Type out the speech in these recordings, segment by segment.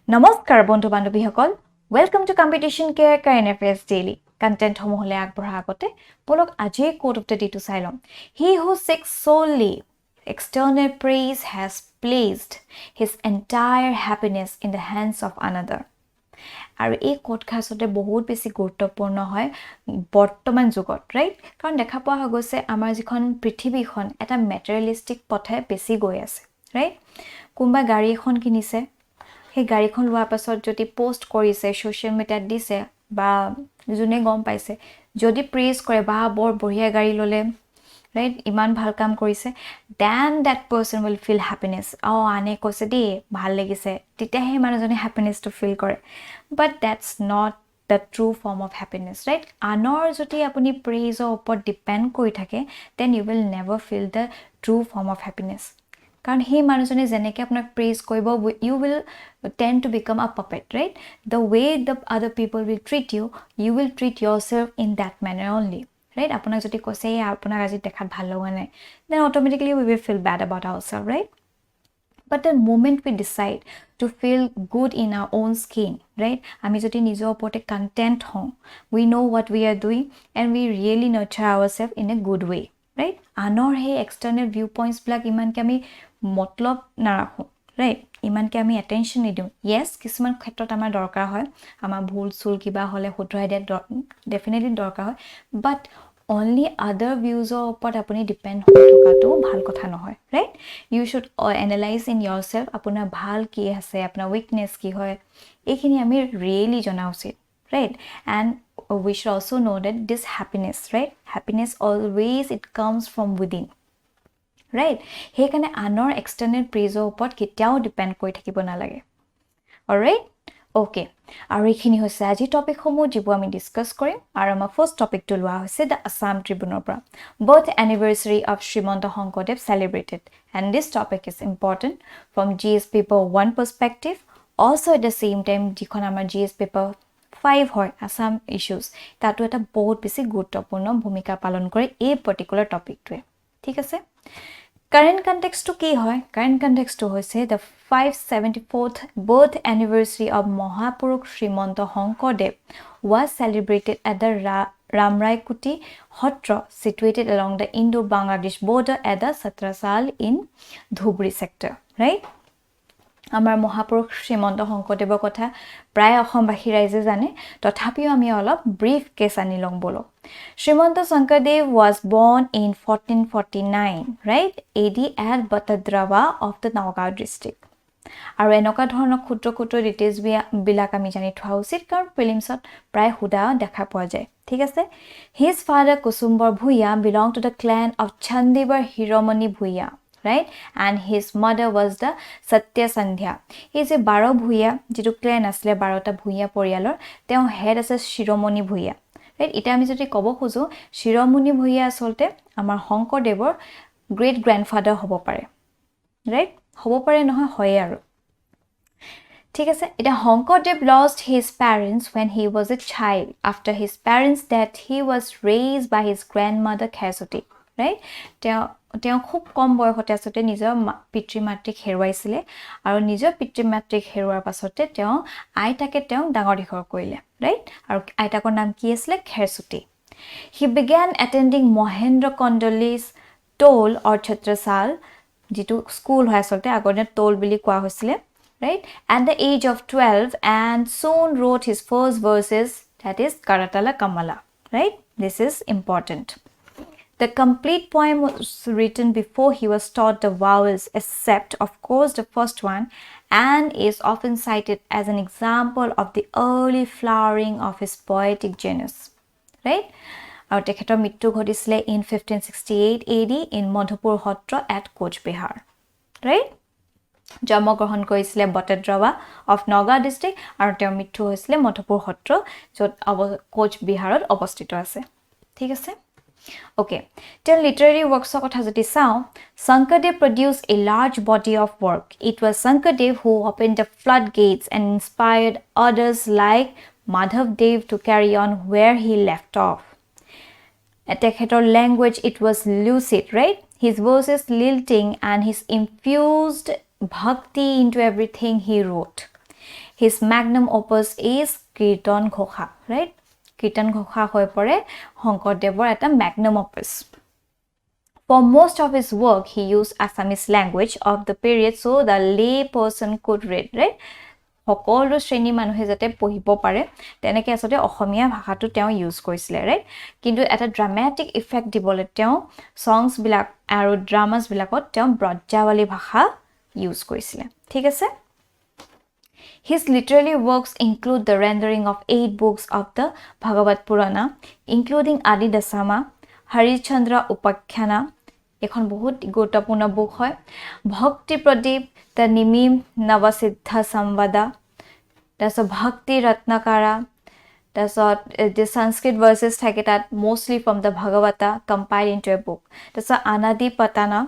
নমস্কাৰ বন্ধু বান্ধৱীসকল welcome to competition care current affairs daily content সমূহলে আগবঢ়া আগতে বলক আজি কোট অফ দ্য ডে টু চাই লম হি হু seeks solely external praise has placed his entire happiness in the hands of another আৰু এই কোটখাছতে বহুত বেছি গুৰুত্বপূৰ্ণ হয় বৰ্তমান যুগত ৰাইট কাৰণ দেখা পোৱা হৈ গৈছে আমাৰ যিখন পৃথিৱীখন এটা মেটেৰিয়েলিষ্টিক পথে বেছি গৈ আছে ৰাইট কোনবা গাড়ী এখন কিনিছে সেই গাড়ীখন লোৱাৰ পাছত যদি পোষ্ট কৰিছে সোশ্যাল মিডিয়াত দিছে বা জুনে গম পাইছে যদি প্ৰেজ কৰে বা বৰ বঢ়িয়া গাড়ী ললে ৰাইট ইমান ভাল কাম কৰিছে then that person will feel happiness আনে কৈছে দে ভাল লাগিছে তেতিয়াহে মানুহজনে happiness to feel কৰে but that's not the true form of happiness right আনৰ যদি আপুনি praise ওপৰত ডিপেন্ড কৰি থাকে then you will never feel the true form of happiness কাৰণ সেই মানুহজনে যেনেকৈ আপোনাক প্ৰেজ কৰিব you will tend to become a puppet right the way the other people will treat you you will treat yourself in that manner only right আপোনাক যদি কৈছে আপোনাক আজি দেখাত ভাল লগা নাই then automatically we will feel bad about ourselves right but the moment we decide to feel good in our own skin right আমি যদি নিজৰ ওপৰতে content হওঁ we know what we are doing and we really nurture ourselves in a good way right আনৰ সেই external viewpoints বিলাক ইমানকে আমি মতলব নাৰাখো right ইমানকে আমি attention নিদিওঁ yes কিছুমান ক্ষেত্ৰত আমাৰ দৰকাৰ হয় আমাৰ ভুল চুল কিবা হলে শুধৰাই দিয়া definitely দৰকাৰ হয় but only other views ওপৰত আপুনি ডিপেন্ড হৈ থকাটো ভাল কথা নহয় right you should analyze in yourself আপোনাৰ ভাল কি আছে আপোনাৰ weakness কি হয় এইখিনি আমি really জনা উচিত right and we should also know that this happiness right happiness always it comes from within right হেকানে আনৰ এক্সটাৰ্নাল প্ৰেজৰ ওপৰত কেতিয়াও ডিপেন্ড কৰি থাকিব নালাগে অলৰাইট ওকে আৰু এইখিনি হৈছে আজি টপিক সমূহ যিবোৰ আমি ডিসকাস কৰিম আৰু আমাৰ ফাৰ্স্ট টপিকটো লোৱা হৈছে the Assam Tribune পৰা birth anniversary of Srimanta Shankardev celebrated and this topic is important from GS paper 1 perspective also at the same time যিখন আমাৰ GS paper 5 হয় Assam issues তাতো এটা বহুত বেছি গুৰুত্বপূৰ্ণ ভূমিকা পালন কৰে এই পাৰ্টিকুলাৰ টপিকটোৱে ঠিক আছে Current context to কি হয় current context to হৈছে the 574th birth anniversary of Mahapurush Srimanta Shankardev was celebrated at the Ramrai-Kuti Hotra situated along the Indo-Bangladesh border at the Satrasal in Dhubri sector right আমাৰ মহাপুৰুষ শ্ৰীমন্ত শংকৰদেৱৰ কথা প্ৰায় অসমবাসী ৰাইজে জানে তথাপিও আমি অলপ ব্ৰিফ কেছ আনি লম বলো Srimanta Sankardev was born in 1449 right AD at Batadrava of the Nagaon district আৰু এনেকুৱা ধৰণৰ ক্ষুদ্ৰ ক্ষুদ্ৰ ডিটেইলছ বিলাক আমি জানি থোৱা উচিত কাৰণ প্ৰিলিমছত প্ৰায় হুদা দেখা পোৱা যায় ঠিক আছে his father Kusumbar Bhuya belonged to the clan of Chandibar Hiromani Bhuya right and his mother was the Satya Sandhya he is a Baro Bhuya jitu clan asle Barota Bhuya পৰিয়ালৰ তেওঁ হেড আছে Shiromani Bhuyan right এটা আমি যদি কব খুজো শিৰোমণি ভূঞা আসলতে আমাৰ শংকৰদেৱৰ গ্ৰেট গ্ৰান্ডফাদাৰ হ'ব পাৰে right হ'ব পাৰে নহয় হয় আৰু ঠিক আছে এটা Sankardev lost his parents when he was a child after his parents death he was raised by his grandmother Khesoti right তেওঁ খুব কম বয়সতে আসতে নিজৰ পিতৃ মাতৃক হেৰুৱাইছিলে আৰু নিজৰ পিতৃ মাতৃক হেৰুৱাৰ পাছতে তেওঁ আইতাকে তেওঁ ডাঙৰ দীঘল কৰিলে ৰাইট আৰু আইতাকৰ নাম কি আছিল Khersuti he began attending Mohendra Kondoli's toll or Chhatrasal যেটো স্কুল হয় আসতে আগতে toll বুলি কোৱা হৈছিল right at the age of 12 and soon wrote his first verses that is Karatala Kamala right this is important The complete poem was written before he was taught the vowels except of course the first one and is often cited as an example of the early flowering of his poetic genius right আৰু তেখেতৰ মৃত্যু ঘটিছিলে in 1568 AD in Madhupur Hotra at Coach Bihar right জন্ম গ্ৰহণ কৰিছিলে Batadrava of Naga district আৰু তেওঁৰ মৃত্যু হৈছিলে মধুপুৰ সত্ৰ য'ত কোচ বিহাৰত অৱস্থিত আছে ঠিক আছে Okay, till literary works of Kothajati Sao, Shankardev produced a large body of work. It was Shankardev who opened the floodgates and inspired others like Madhav Dev to carry on where he left off. At Tekhetor language, it was lucid, right? His verses lilting and his infused bhakti into everything he wrote. His magnum opus is Kirtan Ghosha, right? Kirtan Ghosha hoy pore Shonkordeবৰ এটা magnum opus. For most of his work, he used Assamese language of the period so the lay person could read, right? সকলো শ্ৰেণী মানুহে যাতে পঢ়িব পাৰে তেনেকৈ আসলে অসমীয়া ভাষাটো তেওঁ ইউজ কৰিছিলে, ৰাইট? কিন্তু এটা ড্ৰামেটিক ইফেক্ট দিবলৈ তেওঁ সংছবিলাক আৰু ড্ৰামাছবিলাকত তেওঁ ব্ৰজাৱলী ভাষা ইউজ কৰিছিলে, ঠিক আছে? His literary works include the rendering of 8 books of the Bhagavad Purana, including Adi Dasama, Harishchandra Upakhana, এখন বহুত গুৰুত্বপূৰ্ণ বুক হয়, ভক্তি Pradip, the Nimim Navasiddha Samvada, তাৰপিছত ভক্তি ৰত্নাকাৰা, তাৰপিছত the Sanskrit verses থাকে তাত mostly from the Bhagavata compiled into a book, তাৰপিছত Anadi Patana,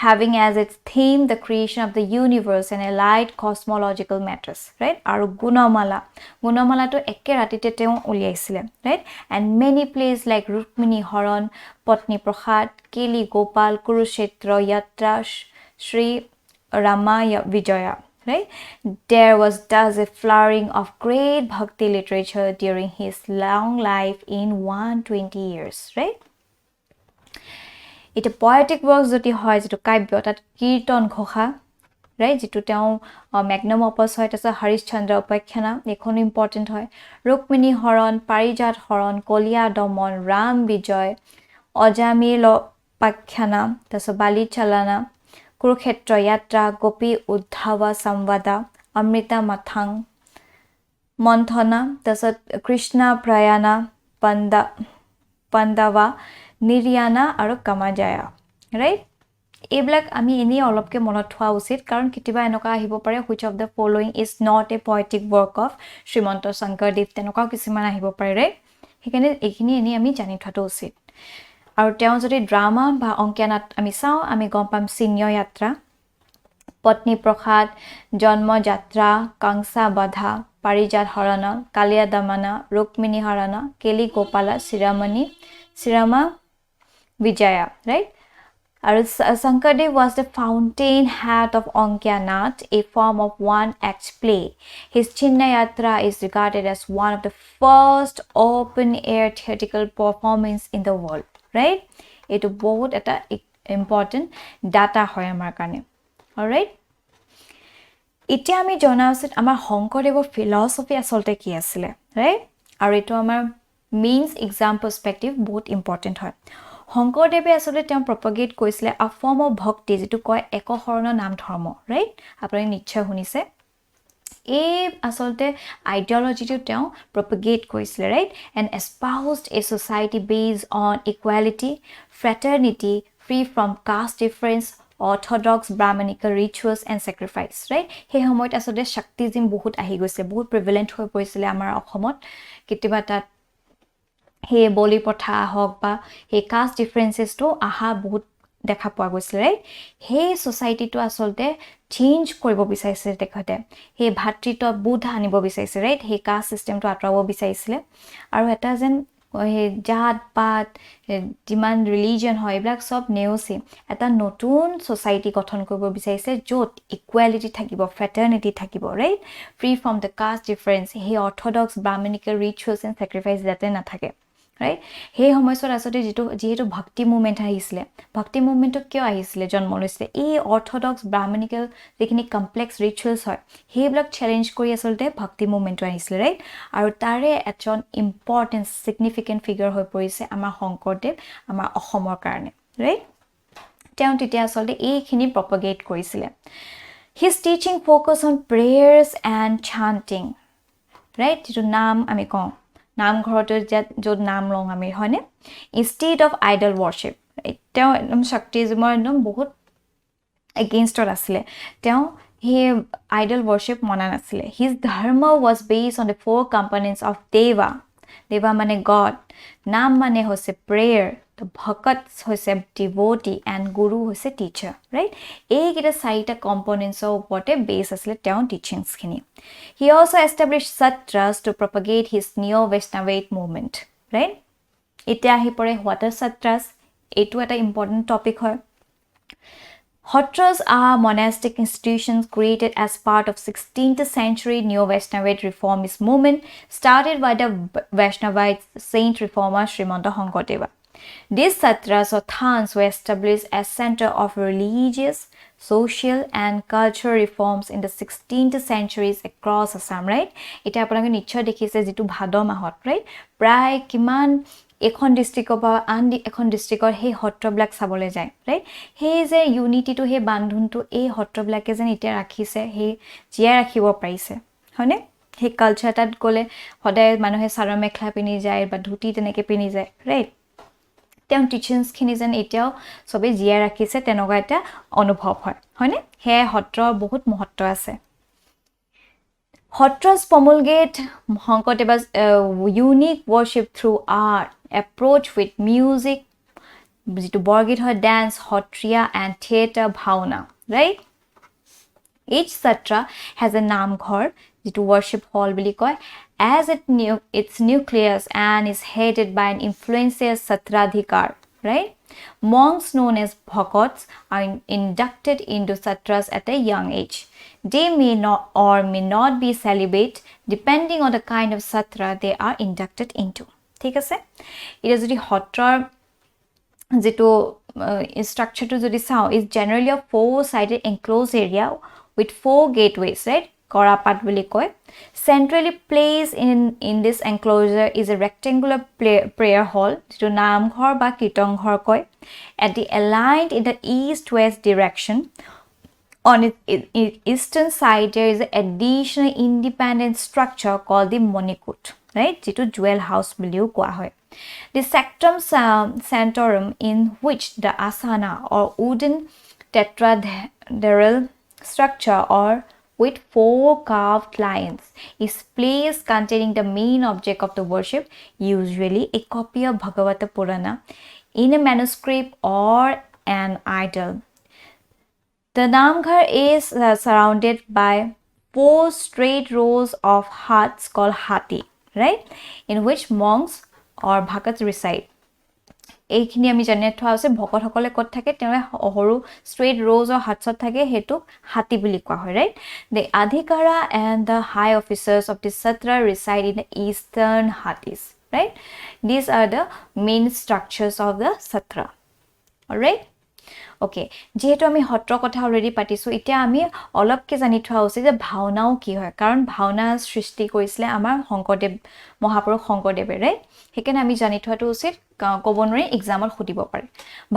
having as its theme the creation of the universe and allied cosmological matters, right? আৰু গুণমালাটো একে ৰাতিতে তেওঁ উলিয়াইছিলে, right? And many plays like Rukmini Haran, Patni Prasad, Keli Gopal, Kurukshetra Yatra, Shri Ramaya Vijaya, right? There was thus a flowering of great bhakti literature during his long life in 120 years, right? It a poetic works joti hoy jitu kaibya tat Kirtan Ghosha, right? Jitu teo magnum opus hoy tasa Harishchandra Upakhana ekhon important hoy, Rukmini Haran, Parijat Haran, Koliya Domon, Ram Vijay, Ajamil Upakhana, tasa Bali Chalana, Kurukshetra Yatra, Gopi Uddhava Samvada, Amrita Mathang, Monthana, tasa Krishna Prayana, Pandava, Niryana আৰু Kamajaya, right? এইবিলাক আমি এনে অলপকে মনত থোৱা উচিত কাৰণ কিবা এনেকা আহিব পাৰে which of the following is not a poetic work of Srimanta Sankardev তেনেকুৱা কিছুমান আহিব পাৰে, right? সেইকাৰণে এইখিনি এনে আমি জানি থোৱাটো উচিত। আৰু তেওঁ যদি ড্ৰামা বা অংকীয়া আমি চাওঁ আমি গম পাম চিহ্ন যাত্ৰা, পত্নী প্ৰসাদ, জন্ম যাত্ৰা, কাংসা বাধা, পাৰিজাত হৰণ, কালিয়া দমনা, ৰুক্মিণী হৰণ, কেলি Gopala, শ্ৰীৰামা Vijaya, right? Shankardev was the fountainhead of Unktad, a form of one-act play. His Chinna Yatra is regarded as one of the first open-air theatrical performances in the world, right? It is both at important data hoy amar karone, all right? Ite ami jona usit amar Shonkordeবৰ philosophy asolte ki asile, right? Aru eto amar means exam perspective বহুত important হয়। শংকৰদেৱে আসলে তেওঁ propagate কৰিছিলে a form of bhakti যেটো কয় একশৰণ নাম ধৰ্ম, right? আপুনি নিশ্চয় শুনিছে। এই আসলতে ideology-টো তেওঁ propagate কৰিছিলে, right? And espoused a society based on equality, fraternity, free from caste difference, orthodox brahmanical rituals and sacrifice, right? সেই সময়ত আসলে শক্তিজিম বহুত আহি গৈছে, বহুত prevalent হৈ পৰিছিলে আমাৰ অসমত। কেতিয়াবা তাত হে বলি পঠা হক বা হে কাষ্ট ডিফাৰেন্সেস তো আহা বহুত দেখা পোৱা গৈছিল, ৰাইট? হে সোসাইটিটো আসলতে চেঞ্জ কৰিব বিচাৰিছে দেখতে, হে ভাতৃত্ব বোধ আনিব বিচাৰিছে, ৰাইট? হে কাষ্ট সিস্টেমটো আঁতৰাব বিচাৰিছিলে আৰু এটা যেন হে জাত পাত যিমান ৰিলিজন হয় এইবিলাক সব নেওচি এটা নতুন সোসাইটি গঠন কৰিব বিচাৰিছে য'ত ইকুৱেলিটি থাকিব, ফ্ৰেটাৰ্নিটি থাকিব, right? Free from the caste difference, হে অৰ্থডক্স ব্ৰাহ্মণিকেল ৰিচুৱেলছ এণ্ড সেক্ৰিফাইচ যাতে নাথাকে, right? সেই সময়ছোৱাত আসলে যেহেতু ভক্তি মুভমেন্ট আহিছিলে, ভক্তি মুভমেন্টটো কিয় আহিছিলে জন্ম লৈছিলে এই অৰ্থডক্স ব্ৰাহ্মণিকেল যিখিনি কমপ্লেক্স ৰিচুৱেলছ হয় সেইবিলাক চ্যালেঞ্জ কৰি আসলতে ভক্তি মুভমেন্টটো আহিছিলে, ৰাইট? আৰু তাৰে এজন ইম্পৰ্টেন্ট সিগনিফিকেন্ট ফিগাৰ হৈ পৰিছে আমাৰ শংকৰদেৱ আমাৰ অসমৰ কাৰণে, ৰাইট? তেওঁ তেতিয়া আসলতে এইখিনি প্ৰপাগেট কৰিছিলে। His teaching focus on prayers and chanting, right? যেটো নাম আমি কওঁ নামঘৰটো য'ত নাম লওঁ আমি হয়নে, instead of idol worship, তেওঁ একদম শক্তিজমৰ একদম বহুত এগেইনষ্টত আছিলে, তেওঁ হে idol worship মনা নাছিলে। His dharma was based on the 4 components of deva, deva মানে god, নাম মানে হৈছে prayer, তো ভকত হৈছে devotee and guru হৈছে teacher, right? এইকেইটা 4টা কম্পোনেন্টছৰ ওপৰতে বেছ আছিলে তেওঁৰ টিচিংছখিনি। He also established satras to propagate his neo-Vaishnavite movement, right? এতিয়া আহি পৰে what are satras, এইটো এটা ইম্পৰ্টেন্ট টপিক হয়। Hotras are monastic institutions created as part of 16th century Neo-Vaishnavite reformist movement started by the Vaishnavite saint reformer Srimanta Shankardeva. These satras or thans were established as center of religious, social and cultural reforms in the 16th centuries across Assam, right? Ita apanake nichhoy dekhise jitu bhado mahot, right? Pray kiman এখন ডিস্ট্ৰিক্টৰ পৰা আন এখন ডিস্ট্ৰিক্টৰ সেই সত্ৰবিলাক চাবলৈ যায়, right? সেই যে ইউনিটিটো, সেই বান্ধোনটো এই সত্ৰবিলাকে যেন এতিয়া ৰাখিছে, সেই জীয়াই ৰাখিব পাৰিছে, হয়নে? সেই কালচাৰ তাত গ'লে সদায় মানুহে চাদৰ মেখেলা পিন্ধি যায় বা ধুতি তেনেকৈ পিন্ধি যায়, ৰাইট? তেওঁ টিচিংছখিনি যেন এতিয়াও চবেই জীয়াই ৰাখিছে, তেনেকুৱা এটা অনুভৱ হয়, হয়নে? সেয়াই সত্ৰৰ বহুত মহত্ব আছে। Hotras promulgate Shankardeva's unique worship through art, approach with music, dance, hotria, and theatre bhavana, right? Each satra has a namghar, worship hall, as its nucleus and is headed by an influential satradhikar, right? Monks known as bhagots are inducted into satras at a young age. They may not or may not be celibate depending on the kind of satra they are inducted into. ঠিক আছে? It is the hotra যেটো structure to jodi sao is generally a four-sided enclosed area with four gateways, right? Korapat boli koy. Centrally placed in this enclosure is a rectangular prayer hall, যেটো নামঘৰ বা কীৰ্তনঘৰ কয়. At the aligned in the east-west direction. On its eastern side, there is an additional independent structure called the Monikut, right? Jitu jewel house biliu koa hoy. The sanctum sanctorum, in which the asana or wooden tetrahedral structure or with four carved lions is placed containing the main object of the worship, usually a copy of Bhagavata Purana in a manuscript or an idol. The namghar is surrounded by four straight rows of huts called hati, right? In which monks or bhagats reside. এইখিনি আমি জানি থোৱা আছে ভকতসকলে ক'ত থাকে তেওঁ সৰু straight rows of huts থাকে হেতু হাতি বুলি কোৱা হয়, right? The adhikara and the high officers of the satra reside in the eastern hatis, right? These are the main structures of the satra. All right? Okay, যেহেতু আমি সত্ৰ কথা already পাতিছো, এতিয়া আমি অলপকে জানি থোৱা উচিত যে ভাওনাও কি হয়, কাৰণ ভাওনা সৃষ্টি কৰিছিলে আমাৰ শংকৰদেৱ মহাপুৰুষ শংকৰদেৱে, ৰাইট? সেইকাৰণে আমি জানি থোৱাটো উচিত, ক'ব নোৱাৰি এক্সামত সুধিব পাৰে।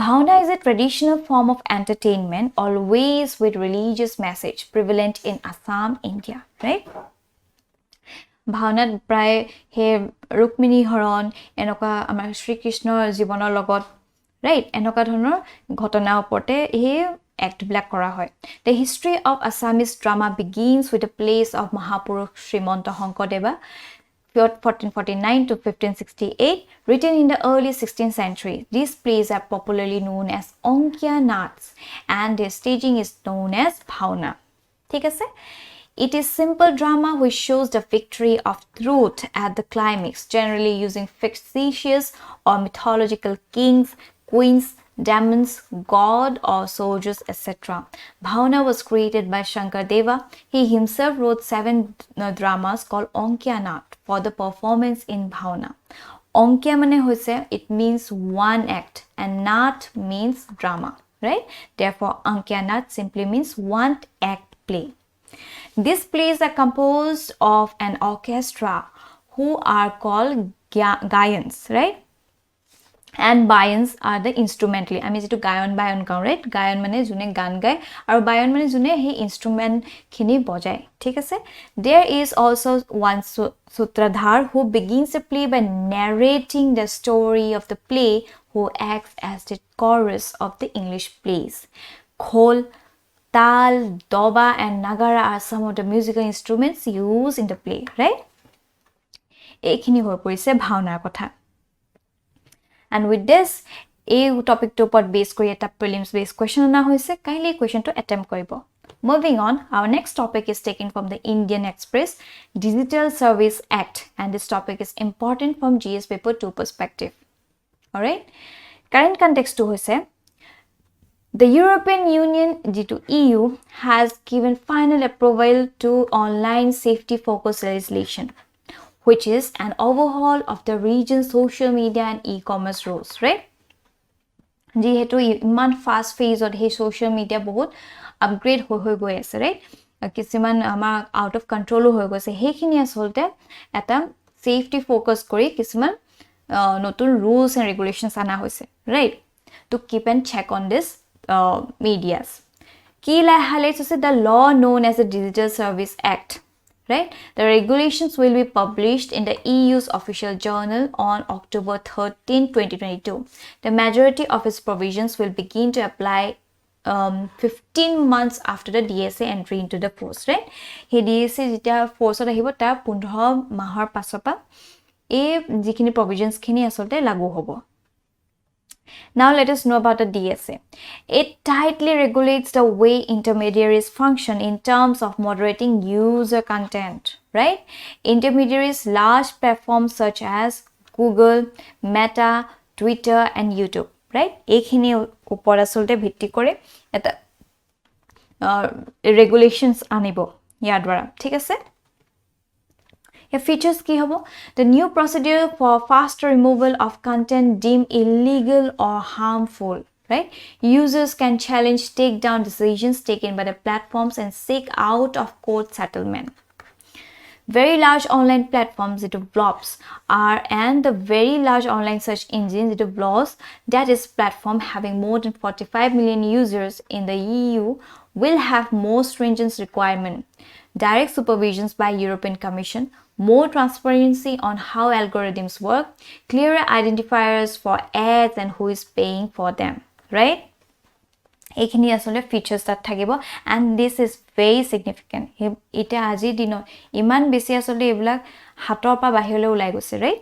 ভাওনা is a traditional form of entertainment always with religious message prevalent in Assam, India, right? ভাওনাত প্ৰায় হে ৰুক্মিণী হৰণ এনেকুৱা আমাৰ শ্ৰীকৃষ্ণৰ জীৱনৰ লগত, right? এনেকুৱা ধৰণৰ ঘটনা ওপৰতে এই act বিলাক কৰা হয়। The history of Assamese drama begins with the plays of Mahapurush Srimanta Shankardeva 1449 to 1568, written in the early 16th century. These plays are popularly known as Unctad and their staging is known as bhavna. ঠিক আছে? It is simple drama which shows the victory of truth at the climax, generally using fictitious or mythological kings, queens, demons, god or soldiers, etc. Bhavna was created by Shankardeva. He himself wrote 7 dramas called Unctad for the performance in Bhavna. Onkya mane hoise, it means one act and Nat means drama, right? Therefore, Unctad simply means one act play. These plays are composed of an orchestra who are called gayans, right? And bayans are the instrumentally. I mean, to gayon bayon kau, right? Gayon mane june gan gai, aru bayon mane june he instrument khini bojai. Thik ase? There is also one sutradhar who begins the play by narrating the story of the play, who acts as the chorus of the English plays. Khol, tal, doba, and nagara are some of the musical instruments used in the play, right? Ekhini hoi porise bhavnar kotha. And with this, এই টপিকটোৰ ওপৰত বেছ কৰি এটা prelims বেছ question অনা হৈছে, কাইলৈ কুৱেশ্যনটো attempt কৰিব। Moving on, our next topic is taken from the Indian Express Digital Service Act, and this topic is important from GS paper 2 perspective. Alright? Current context to হৈছে The European Union, EU, has given final approval to online safety-focused legislation, which is an overhaul of the region's social media and e-commerce rules, right? যিহেতু ইমান fast ফেজত সেই social media বহুত upgrade হৈ গৈ আছে, right? কিছুমান আমাৰ আউট অফ কন্ট্ৰলো হৈ গৈছে, সেইখিনি আচলতে এটা সেফটি ফোকাস কৰি কিছুমান নতুন rules and regulations আনা হৈছে, right? To keep and check on this medias. Key highlights is the law known as the Digital Service Act, right? The regulations will be published in the EU's official journal on October 13, 2022. The majority of its provisions will begin to apply 15 months after the DSA entry into the force, right? He DSA jeta force ot ahibo ta 15 mahar pasopa e jikhini provisions khini asolte lagu hobo. Now let us know about the DSA. It tightly regulates the way intermediaries function in terms of moderating user content, right? Intermediaries, large platforms such as Google, Meta, Twitter and YouTube, right? Ekhini upor asolte bhitti kore eta regulations anibo yar dwara, thik ase? Here features ki hobo? The new procedure for faster removal of content deemed illegal or harmful, right? Users can challenge takedown decisions taken by the platforms and seek out of court settlement. Very large online platforms, blobs, are and the very large online search engines, blogs, that is platform having more than 45 million users in the EU will have more stringent requirement, direct supervisions by European Commission, more transparency on how algorithms work, clearer identifiers for ads and who is paying for them, right? Ekhini asole features that thakibo, and this is very significant. Ite aji dino iman besi asole eblak hator pa bahirole ulai gose, right?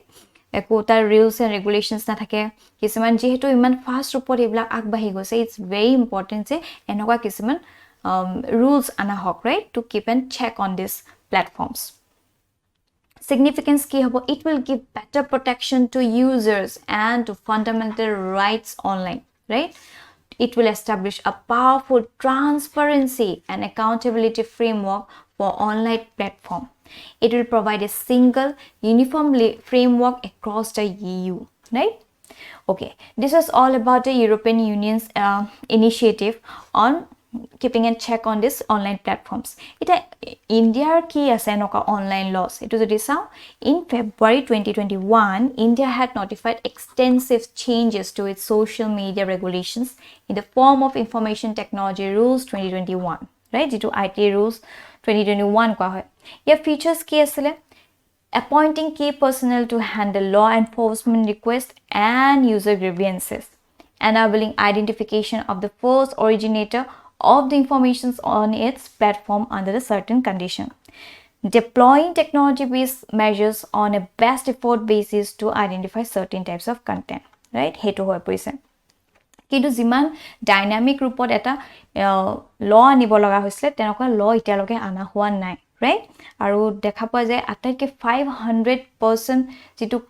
Eko tar rules and regulations na thake, kisuman jehetu iman fast report eblak agbahi gose, it's very important je enoka kisuman rules ana hok, right? To keep and check on these platforms. Significance ki hobo? It will give better protection to users and to fundamental rights online, right? It will establish a powerful transparency and accountability framework for online platform. It will provide a single uniform framework across the EU, right? Okay, this is all about the European Union's initiative on keeping a check on these online platforms. India ki ase noka online laws. It was in February 2021, India had notified extensive changes to its social media regulations in the form of Information Technology Rules 2021, right? It IT Rules 2021 kwa hoy. Your features ki asile? Appointing key personnel to handle law enforcement requests and user grievances, enabling identification of the first originator of the information on its platform under a certain condition, deploying technology-based measures on a best effort basis to identify certain types of content, right? Hetu hoy poise kintu jiman dynamic rupot eta law anibo laga hoisle tenoka law itialoke ana hua nai, right? Aru dekha pa jay ataike 500% jitu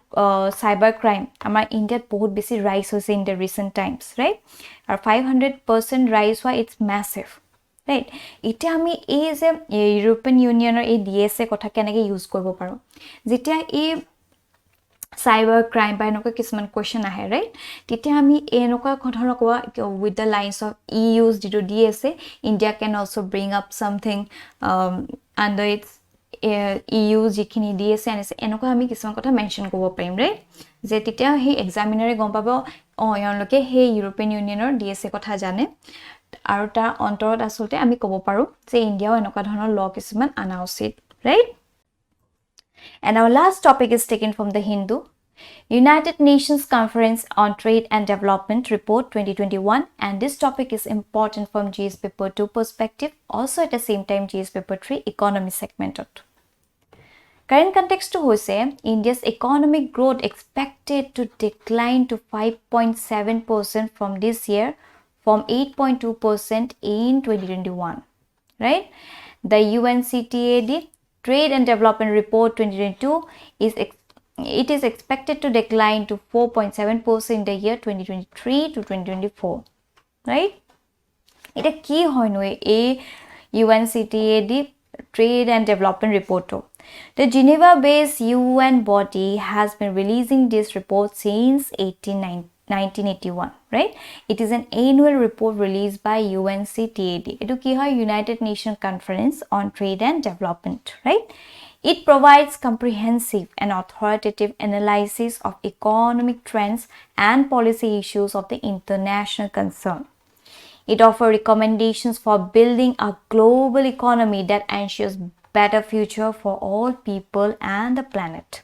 cyber crime amar India bahut besi rise hoise in the recent times, right? Or 500% rise wa, it's massive, right? Ite ami ei je European Union or ei DSA kotha keneke use koribo paro jetia ei cyber crime by enoka kisman question ahe, right? Tite ami enoka kothara kowa with the lines of EU's jitu DSA, India can also bring up something under its EU jikhini DSA and enoka ami kisman kotha mention kobo parim, right? Je titia he examiner gom pabo yanloke he European Union or DSA kotha jane aru tar ontorot asolte ami kobo paru je India enoka dhonor law kisman ana usit, right? And our last topic is taken from the Hindu. United Nations Conference on Trade and Development Report 2021, and this topic is important from GS Paper 2 perspective, also at the same time GS Paper 3 economy segment. Current context to hoise India's economic growth expected to decline to 5.7% from this year from 8.2% in 2021, right? The UNCTAD Trade and Development Report 2022 is expected to decline to 4.7% in the year 2023 to 2024, right? এটা কি হয়নো এই UNCTAD Trade and Development Report. The Geneva-based UN body has been releasing this report since 1981, right? It is an annual report released by UNCTAD. Etu ki hoy United Nations Conference on Trade and Development, right? It provides comprehensive and authoritative analysis of economic trends and policy issues of the international concern. It offers recommendations for building a global economy that ensures better future for all people and the planet.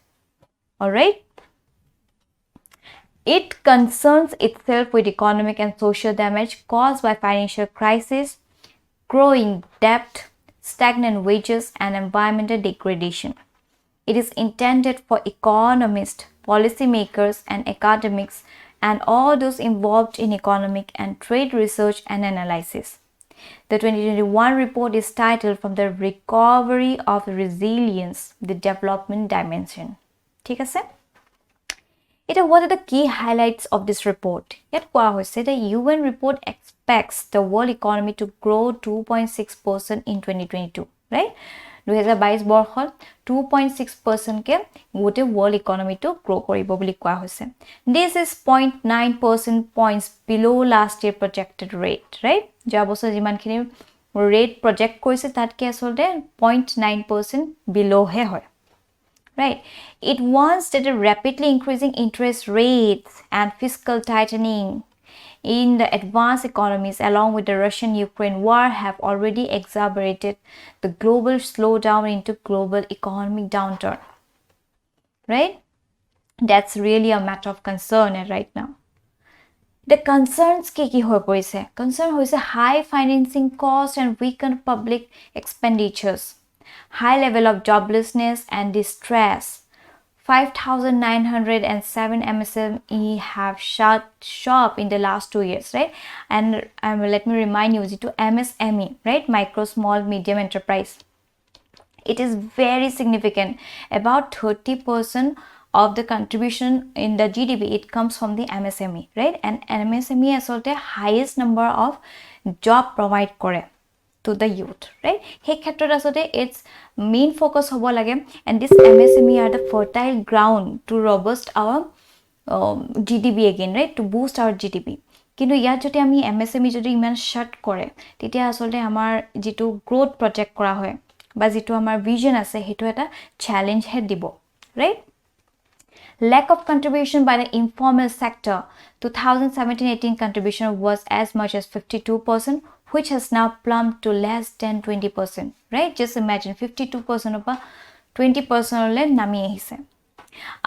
All right? It concerns itself with economic and social damage caused by financial crisis, growing debt, stagnant wages, and environmental degradation. It is intended for economists, policymakers, and academics, and all those involved in economic and trade research and analysis. The 2021 report is titled From the Recovery of Resilience, the Development Dimension. ঠিক আছে? What are the key highlights of this report? The UN report expects the world economy to grow 2.6% in 2022, right? 2022 বৰ্ষত 2.6% কে গোটে world economy to grow কৰিব বুলি কোৱা হৈছে. This is 0.9% points below last year projected rate, right? যোৱা বছৰ যিমানখিনি rate project কৰিছে তাতকে আসলতে 0.9% below হে হয়. Right? It warns that the rapidly increasing interest rates and fiscal tightening in the advanced economies along with the Russian-Ukraine war have already exacerbated the global slowdown into global economic downturn. Right? That's really a matter of concern right now. The concerns ki hoy poise? Concern hoise high financing costs and weakened public expenditures. High level of joblessness and distress. 5,907 MSME have shut shop in the last 2 years, right? And let me remind you, to MSME, right? Micro, small, medium enterprise. It is very significant. About 30% of the contribution in the GDP, it comes from the MSME, right? And MSME is also the highest number of job provide kore to the youth, right? Hey khetrot asote its main focus hobo lage, and this MSME are the fertile ground to robust our GDP again, right? To boost our GDP. কিন্তু ইয়াত যদি আমি MSME যদি ইমান short কৰে তেতিয়া আসলে আমাৰ যেটো গ্ৰোথ প্ৰজেক্ট কৰা হয় বা যেটো আমাৰ ভিজন আছে হেটো এটা চ্যালেঞ্জ হে দিব, right? Lack of contribution by the informal sector. 2017-18 contribution was as much as 52%, which has now plumped to less than 20%, right? Just imagine 52% of 20% ole nami ahise.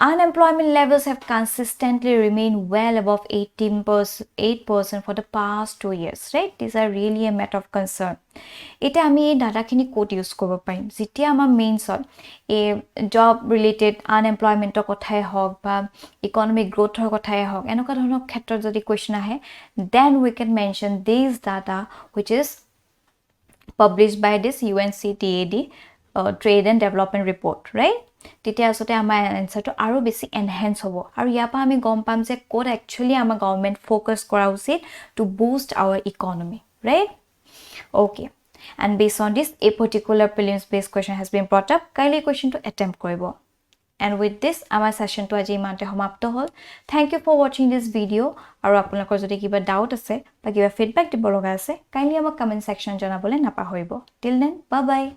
Unemployment levels have consistently remained well above 8% for the past 2 years, right? These are really a matter of concern. Eta ami data khini code use koribo parim jitia ama main sol a job related unemployment er kothai hok ba economic growth er kothai hok enoka dhonok khetrot jodi question ahe, then we can mention these data which is published by this UNCTAD Trade and Development Report, right? তেতিয়া আসতে আমাৰ আনসাৰটো আৰু বেছি enhance হ'ব আৰু ইয়াপা আমি গম পাম যে কোড একচুয়ালি আমাৰ গভৰ্নমেন্ট ফোকাস কৰা উচিত to boost our economy, right? Okay, and based on this a particular prelims based question has been brought up. Kaili question to attempt koribo. And with this আমাৰ session to আজি ইমানতে সমাপ্ত হ'ল. Thank you for watching this video. আৰু আপোনালোকৰ যদি কিবা doubt আছে বা কিবা ফিডব্যাক দিব লগা আছে কাইন্ডলি আমাক কমেন্ট সেকশন জনাবলে নাপাহৰিব. Till then, bye bye.